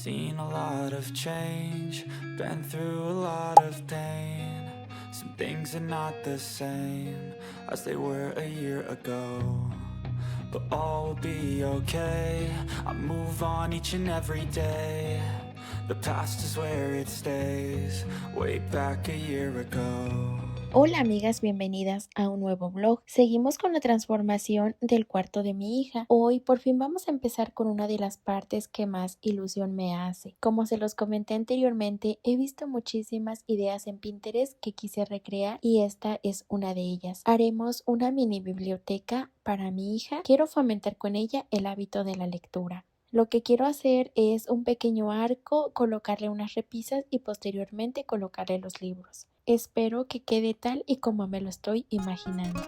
Seen a lot of change, been through a lot of pain. Some things are not the same as they were a year ago, but all will be okay. I move on each and every day. The past is where it stays, way back a year ago. Hola amigas, bienvenidas a un nuevo vlog. Seguimos con la transformación del cuarto de mi hija. Hoy por fin vamos a empezar con una de las partes que más ilusión me hace. Como se los comenté anteriormente, he visto muchísimas ideas en Pinterest que quise recrear y esta es una de ellas. Haremos una mini biblioteca para mi hija. Quiero fomentar con ella el hábito de la lectura. Lo que quiero hacer es un pequeño arco, colocarle unas repisas y posteriormente colocarle los libros. Espero que quede tal y como me lo estoy imaginando.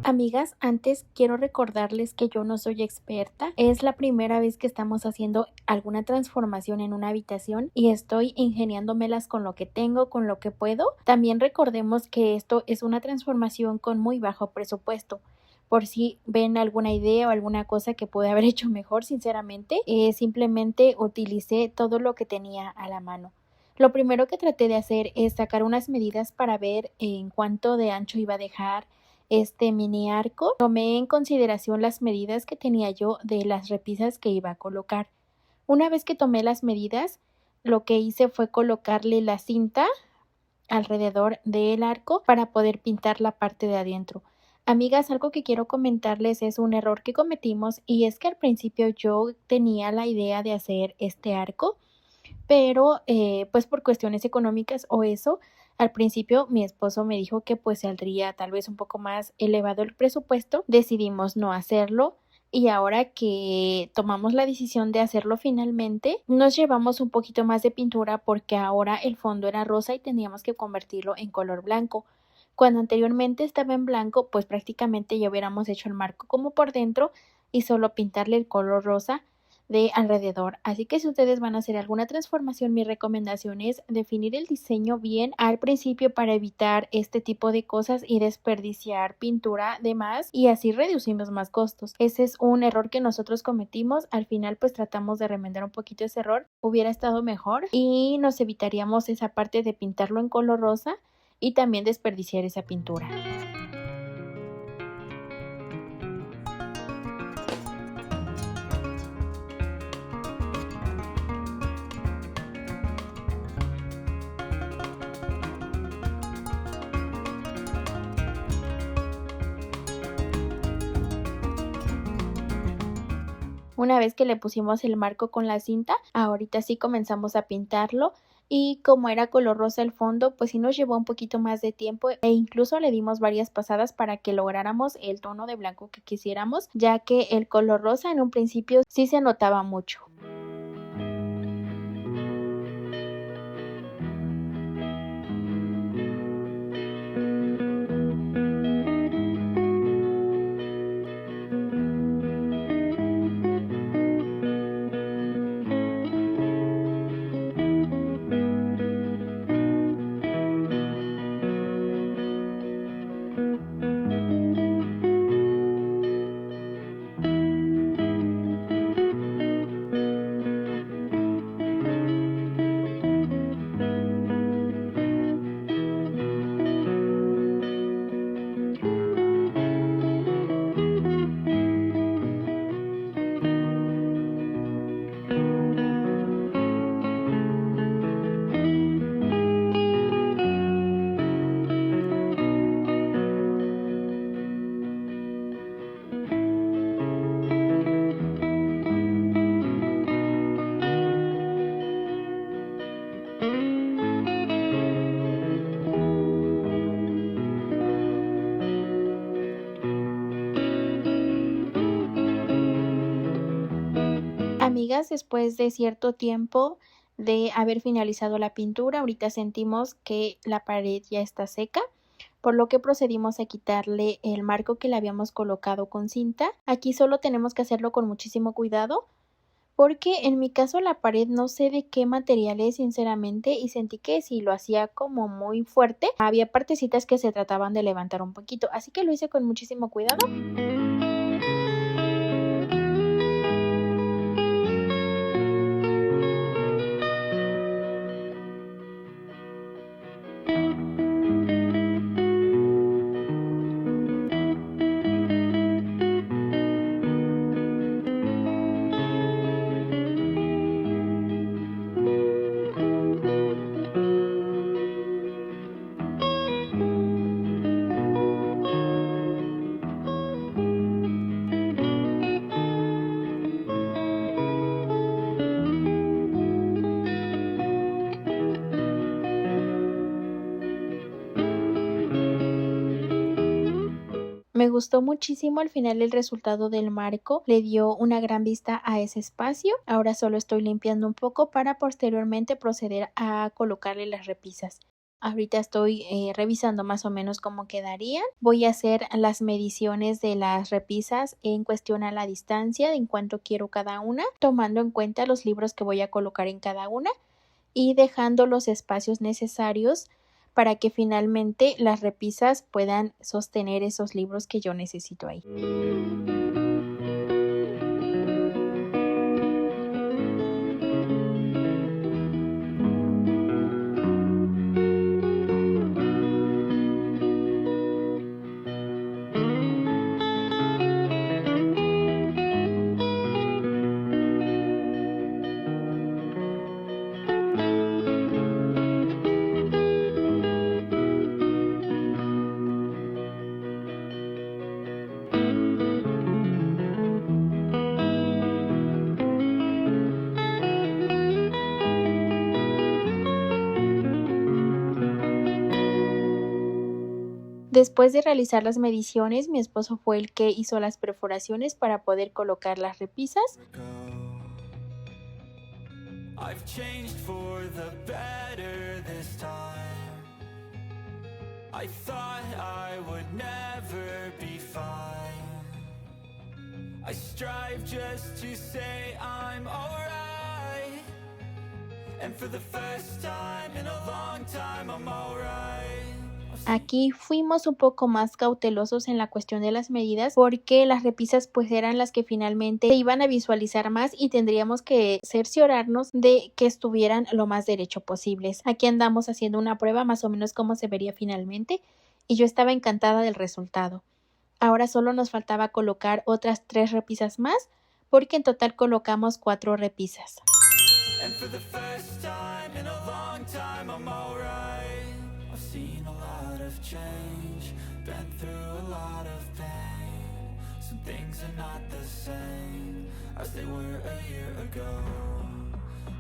Amigas, antes quiero recordarles que yo no soy experta. Es la primera vez que estamos haciendo alguna transformación en una habitación y estoy ingeniándomelas con lo que tengo, con lo que puedo. También recordemos que esto es una transformación con muy bajo presupuesto. Por si ven alguna idea o alguna cosa que pude haber hecho mejor, sinceramente, simplemente utilicé todo lo que tenía a la mano. Lo primero que traté de hacer es sacar unas medidas para ver en cuánto de ancho iba a dejar este mini arco. Tomé en consideración las medidas que tenía yo de las repisas que iba a colocar. Una vez que tomé las medidas, lo que hice fue colocarle la cinta alrededor del arco para poder pintar la parte de adentro. Amigas, algo que quiero comentarles es un error que cometimos y es que al principio yo tenía la idea de hacer este arco, pero pues por cuestiones económicas o eso, al principio mi esposo me dijo que pues saldría tal vez un poco más elevado el presupuesto, decidimos no hacerlo. Y ahora que tomamos la decisión de hacerlo finalmente, nos llevamos un poquito más de pintura porque ahora el fondo era rosa y teníamos que convertirlo en color blanco. Cuando anteriormente estaba en blanco, pues prácticamente ya hubiéramos hecho el marco como por dentro y solo pintarle el color rosa de alrededor. Así que si ustedes van a hacer alguna transformación, mi recomendación es definir el diseño bien al principio para evitar este tipo de cosas y desperdiciar pintura de más y así reducimos más costos. Ese es un error que nosotros cometimos. Al final pues tratamos de remendar un poquito ese error. Hubiera estado mejor y nos evitaríamos esa parte de pintarlo en color rosa y también desperdiciar esa pintura. Una vez que le pusimos el marco con la cinta, ahorita sí comenzamos a pintarlo y como era color rosa el fondo, pues sí nos llevó un poquito más de tiempo e incluso le dimos varias pasadas para que lográramos el tono de blanco que quisiéramos, ya que el color rosa en un principio sí se notaba mucho. Amigas, después de cierto tiempo de haber finalizado la pintura, ahorita sentimos que la pared ya está seca, por lo que procedimos a quitarle el marco que le habíamos colocado con cinta. Aquí solo tenemos que hacerlo con muchísimo cuidado porque en mi caso la pared no sé de qué material es sinceramente y sentí que si lo hacía como muy fuerte, había partecitas que se trataban de levantar un poquito, así que lo hice con muchísimo cuidado. Me gustó muchísimo al final el resultado del marco, le dio una gran vista a ese espacio. Ahora solo estoy limpiando un poco para posteriormente proceder a colocarle las repisas. Ahorita estoy revisando más o menos cómo quedarían. Voy a hacer las mediciones de las repisas en cuestión a la distancia de en cuánto quiero cada una, tomando en cuenta los libros que voy a colocar en cada una y dejando los espacios necesarios para que finalmente las repisas puedan sostener esos libros que yo necesito ahí. Después de realizar las mediciones, mi esposo fue el que hizo las perforaciones para poder colocar las repisas. I've changed for the better this time. I thought I would never be fine. I strive just to say I'm alright. And for the first time in a long time I'm alright. Aquí fuimos un poco más cautelosos en la cuestión de las medidas porque las repisas pues eran las que finalmente se iban a visualizar más y tendríamos que cerciorarnos de que estuvieran lo más derecho posibles. Aquí andamos haciendo una prueba más o menos cómo se vería finalmente y yo estaba encantada del resultado. Ahora solo nos faltaba colocar otras 3 repisas más porque en total colocamos 4 repisas. And for the first time in a long time I'm alright. I've seen a lot of change, been through a lot of pain. Some things are not the same as they were a year ago,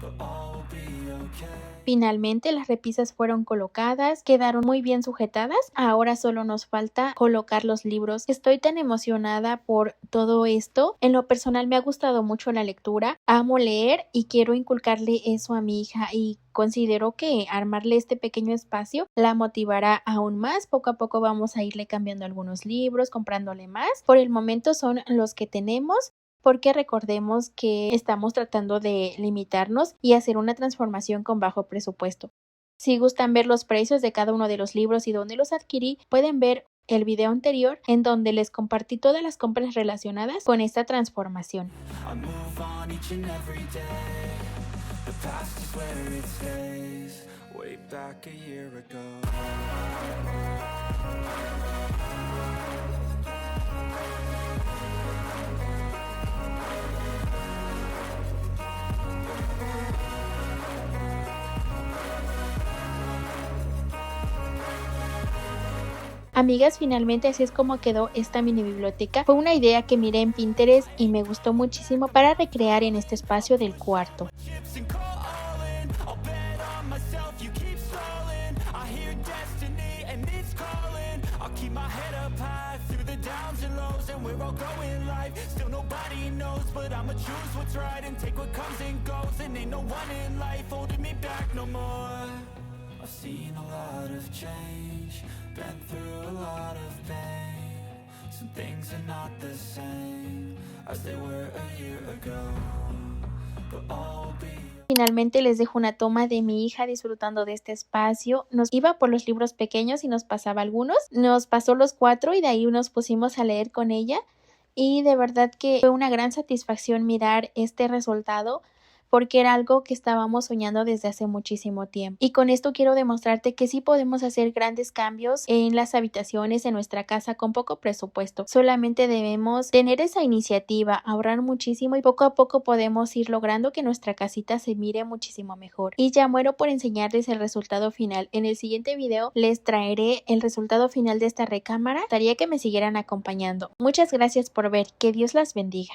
but all will be okay. Finalmente las repisas fueron colocadas, quedaron muy bien sujetadas. Ahora solo nos falta colocar los libros. Estoy tan emocionada por todo esto. En lo personal me ha gustado mucho la lectura. Amo leer y quiero inculcarle eso a mi hija y considero que armarle este pequeño espacio la motivará aún más. Poco a poco vamos a irle cambiando algunos libros, comprándole más. Por el momento son los que tenemos, porque recordemos que estamos tratando de limitarnos y hacer una transformación con bajo presupuesto. Si gustan ver los precios de cada uno de los libros y dónde los adquirí, pueden ver el video anterior en donde les compartí todas las compras relacionadas con esta transformación. I move on each and every day. The past is where it stays. Way back a year ago. Amigas, finalmente así es como quedó esta mini biblioteca. Fue una idea que miré en Pinterest y me gustó muchísimo para recrear en este espacio del cuarto. Chips and call all in. I'll bet on myself, you keep stalling. I hear destiny and it's calling. I'll keep my head up high through the downs and lows, and we're all going live. Still nobody knows, but I'ma choose what's right and take what comes and goes. And ain't no one in life holding me back no more. I've seen a lot of change, been through a lot of pain. Some things are not the same as they were a year ago, but all will be. Finalmente les dejo una toma de mi hija disfrutando de este espacio. Nos iba por los libros pequeños y nos pasaba algunos. Nos pasó los 4 y de ahí nos pusimos a leer con ella. Y de verdad que fue una gran satisfacción mirar este resultado porque era algo que estábamos soñando desde hace muchísimo tiempo. Y con esto quiero demostrarte que sí podemos hacer grandes cambios en las habitaciones de nuestra casa con poco presupuesto. Solamente debemos tener esa iniciativa, ahorrar muchísimo y poco a poco podemos ir logrando que nuestra casita se mire muchísimo mejor. Y ya muero por enseñarles el resultado final. En el siguiente video les traeré el resultado final de esta recámara. Me gustaría que me siguieran acompañando. Muchas gracias por ver. Que Dios las bendiga.